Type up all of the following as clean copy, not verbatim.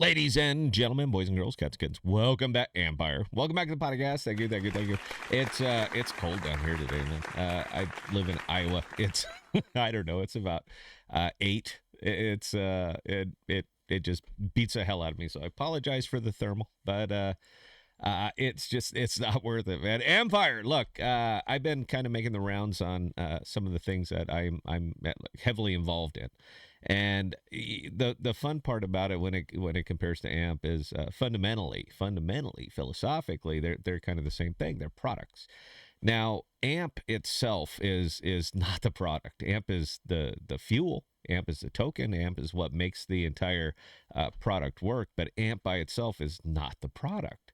Ladies and gentlemen, boys and girls, cats and kittens, welcome back, Empire. Welcome back to the podcast. Thank you. It's cold down here today, man. I live in Iowa. It's I don't know. It's about 8. It just beats the hell out of me. So I apologize for the thermal, but it's not worth it, man. Empire, look, I've been kind of making the rounds on some of the things that I'm heavily involved in, and the fun part about it when it compares to AMP is fundamentally, philosophically, they're kind of the same thing. They're products. Now, AMP itself is not the product. AMP is the fuel. AMP is the token. AMP is what makes the entire product work. But AMP by itself is not the product.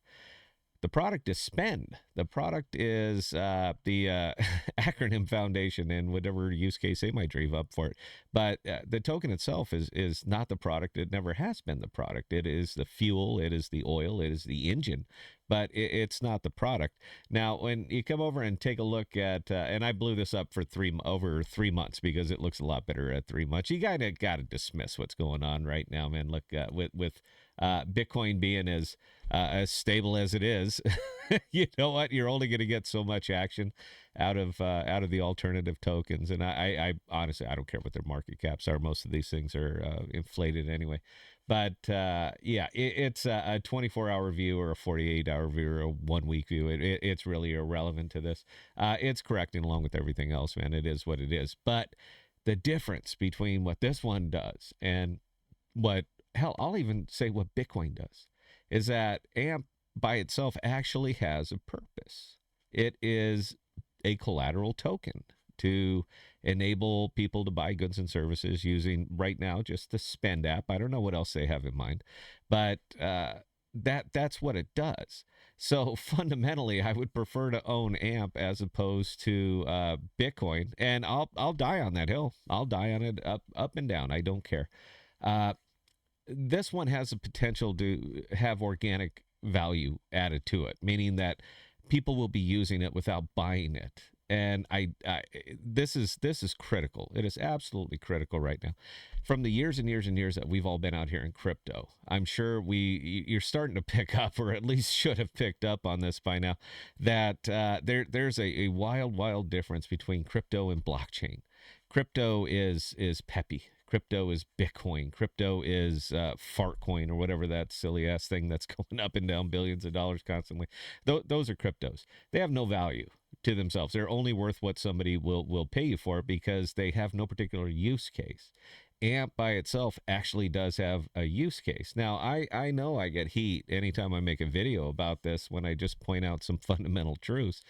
The product is spend. The product is the acronym foundation and whatever use case they might dream up for it. But the token itself is not the product. It never has been the product. It is the fuel. It is the oil. It is the engine. But it's not the product. Now, when you come over and take a look at, and I blew this up for over 3 months because it looks a lot better at 3 months. You kind of got to dismiss what's going on right now, man. Look, with Bitcoin being as stable as it is, you know what? You're only going to get so much action out of the alternative tokens. And I honestly, I don't care what their market caps are. Most of these things are inflated anyway. But it's a 24-hour view or a 48-hour view or a 1-week view. It's really irrelevant to this. It's correcting along with everything else, man. It is what it is. But the difference between what this one does and I'll even say what Bitcoin does, is that AMP by itself actually has a purpose. It is a collateral token to enable people to buy goods and services using right now just the spend app. I don't know what else they have in mind, but that's what it does. So fundamentally, I would prefer to own AMP as opposed to Bitcoin, and I'll die on that hill. I'll die on it up and down. I don't care. This one has the potential to have organic value added to it, meaning that people will be using it without buying it. And this is critical. It is absolutely critical right now. From the years and years and years that we've all been out here in crypto, I'm sure you're starting to pick up, or at least should have picked up on this by now, that there's a wild difference between crypto and blockchain. Crypto is peppy. Crypto is Bitcoin. Crypto is Fartcoin or whatever that silly ass thing that's going up and down billions of dollars constantly. Those are cryptos. They have no value to themselves. They're only worth what somebody will pay you for because they have no particular use case. AMP by itself actually does have a use case. Now, I know I get heat anytime I make a video about this when I just point out some fundamental truths.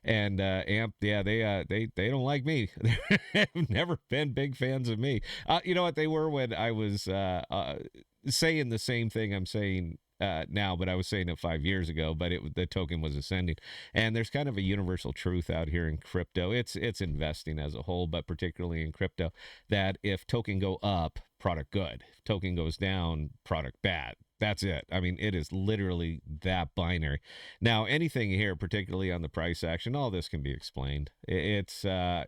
And AMP, yeah, they don't like me. They've never been big fans of me. You know what? They were when I was saying the same thing I'm saying now, but I was saying it 5 years ago. But the token was ascending, and there's kind of a universal truth out here in crypto. It's investing as a whole, but particularly in crypto, that if token go up, product good. If token goes down, product bad. That's it. I mean, it is literally that binary. Now, anything here, particularly on the price action, all this can be explained. It's very,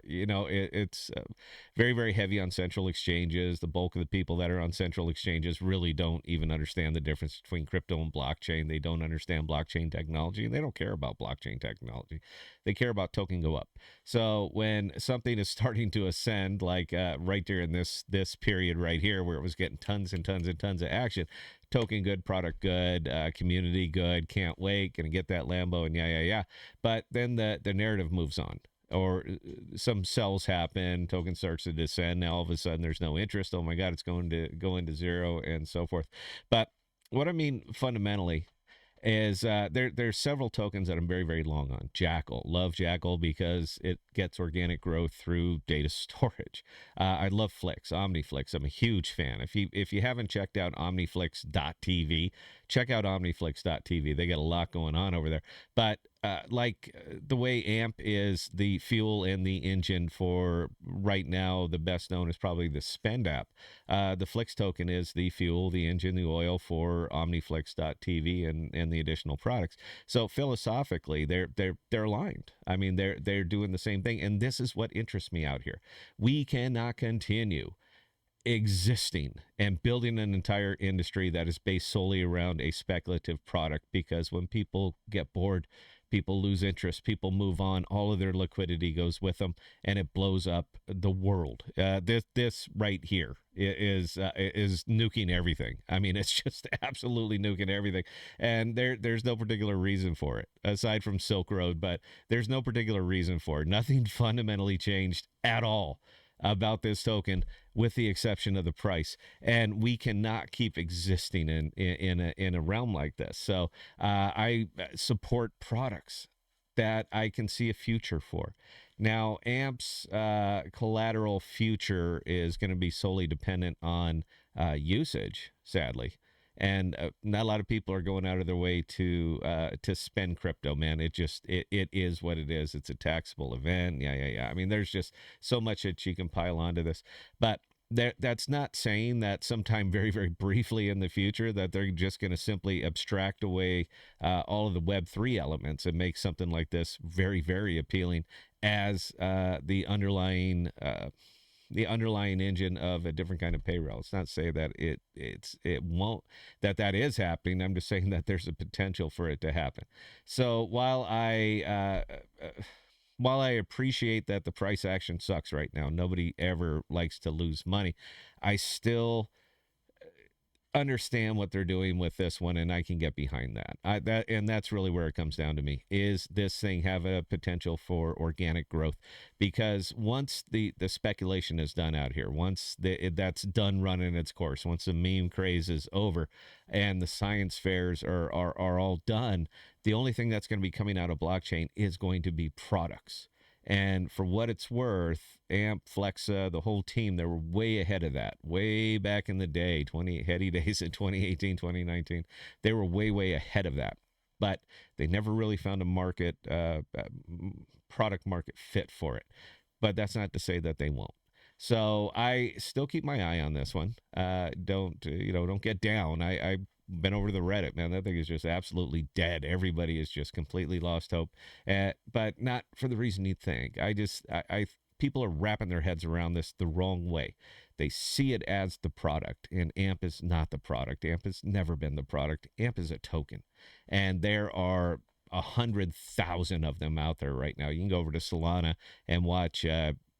very heavy on central exchanges. The bulk of the people that are on central exchanges really don't even understand the difference between crypto and blockchain. They don't understand blockchain technology, and they don't care about blockchain technology. They care about token go up. So when something is starting to ascend, like right there in this period right here, where it was getting tons and tons and tons of action, token good, product good, community good, can't wait, gonna get that Lambo, and yeah. But then the narrative moves on, or some sells happen, token starts to descend. Now all of a sudden there's no interest. Oh my God, it's going to go into zero and so forth. But what I mean fundamentally is there's several tokens that I'm very, very long on. Jackal. Love Jackal because it gets organic growth through data storage. I love Flix, OmniFlix. I'm a huge fan. If you haven't checked out omniflix.tv, check out omniflix.tv. They got a lot going on over there. But the way AMP is the fuel and the engine for right now, the best known is probably the Spend app. The Flix token is the fuel, the engine, the oil for omniflix.tv and the additional products. So philosophically, they're aligned. I mean, they're doing the same thing, and this is what interests me out here. We cannot continue existing and building an entire industry that is based solely around a speculative product, because when people get bored, people lose interest, people move on, all of their liquidity goes with them, and it blows up the world. This right here is nuking everything. I mean, it's just absolutely nuking everything, and there's no particular reason for it aside from Silk Road, but there's no particular reason for it. Nothing fundamentally changed at all about this token, with the exception of the price. And we cannot keep existing in a realm like this. So I support products that I can see a future for. Now, AMP's collateral future is going to be solely dependent on usage, sadly. And not a lot of people are going out of their way to spend crypto, man. It is what it is. It's a taxable event. Yeah, yeah, yeah. I mean, there's just so much that you can pile onto this, but that's not saying that sometime very, very briefly in the future that they're just going to simply abstract away all of the Web3 elements and make something like this very, very appealing as the underlying engine of a different kind of payroll. It's not to say that it won't, that is happening. I'm just saying that there's a potential for it to happen. So while I appreciate that the price action sucks right now, nobody ever likes to lose money. I still understand what they're doing with this one, and I can get behind that. And that's really where it comes down to me. Is this thing have a potential for organic growth? Because once the speculation is done out here, once that's done running its course, once the meme craze is over, and the science fairs are all done, the only thing that's going to be coming out of blockchain is going to be products. And for what it's worth, AMP, Flexa, the whole team, they were way ahead of that. Way back in the day, 20 heady days in 2018, 2019, they were way, way ahead of that. But they never really found a product market fit for it. But that's not to say that they won't. So I still keep my eye on this one. Don't get down. I've been over to the Reddit, man. That thing is just absolutely dead. Everybody has just completely lost hope, but not for the reason you think. I people are wrapping their heads around this the wrong way. They see it as the product, and AMP is not the product. AMP has never been the product. AMP is a token, and there are 100,000 of them out there right now. You can go over to Solana and watch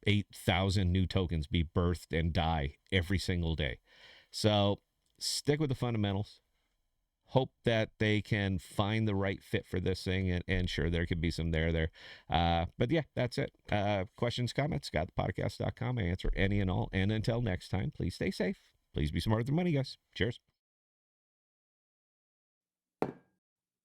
8,000 new tokens be birthed and die every single day. So stick with the fundamentals. Hope that they can find the right fit for this thing, and sure, there could be some there. But yeah, that's it. Questions, comments, scottthepodcast.com. I answer any and all. And until next time, please stay safe. Please be smarter than money, guys. Cheers.